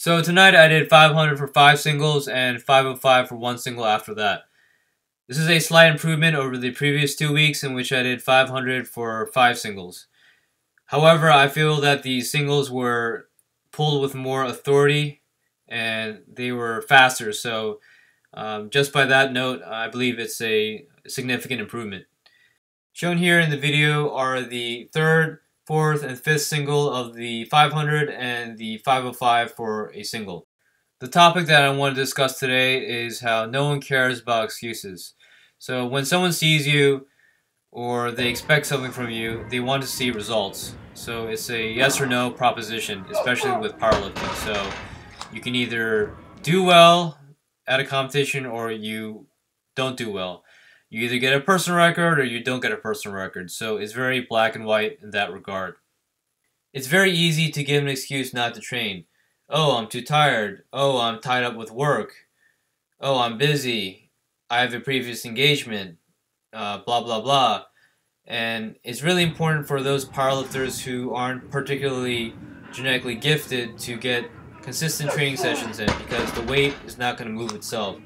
So tonight I did 500 for 5 singles and 505 for 1 single after that. This is a slight improvement over the previous 2 weeks in which I did 500 for 5 singles. However, I feel that the singles were pulled with more authority and they were faster, so just by that note, I believe it's a significant improvement. Shown here in the video are the 3rd, 4th, and 5th single of the 500 and the 505 for a single. The topic that I want to discuss today is how no one cares about excuses. So when someone sees you or they expect something from you, they want to see results. So it's a yes or no proposition, especially with powerlifting. So you can either do well at a competition or you don't do well. You either get a personal record or you don't get a personal record. So it's very black and white in that regard. It's very easy to give an excuse not to train. Oh, I'm too tired. Oh, I'm tied up with work. Oh, I'm busy. I have a previous engagement. Blah, blah, blah. And it's really important for those powerlifters who aren't particularly genetically gifted to get consistent training sessions in, because the weight is not going to move itself.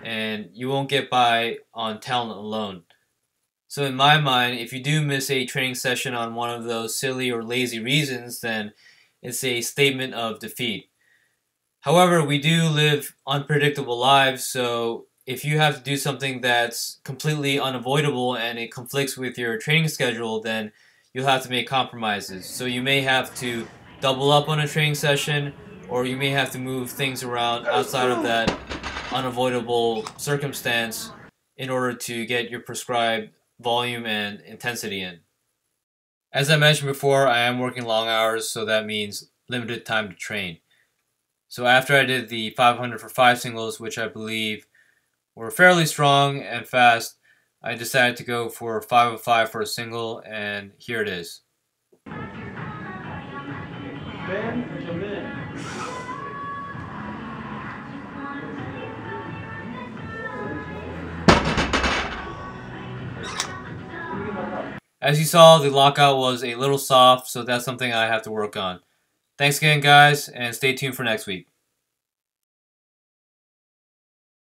And you won't get by on talent alone. So in my mind, if you do miss a training session on one of those silly or lazy reasons, then it's a statement of defeat. However, we do live unpredictable lives, so if you have to do something that's completely unavoidable and it conflicts with your training schedule, then you'll have to make compromises. So you may have to double up on a training session, or you may have to move things around outside of that unavoidable circumstance in order to get your prescribed volume and intensity in. As I mentioned before, I am working long hours, so that means limited time to train. So after I did the 500 for 5 singles, which I believe were fairly strong and fast, I decided to go for 505 for a single, and here it is. As you saw, the lockout was a little soft, so that's something I have to work on. Thanks again, guys, and stay tuned for next week.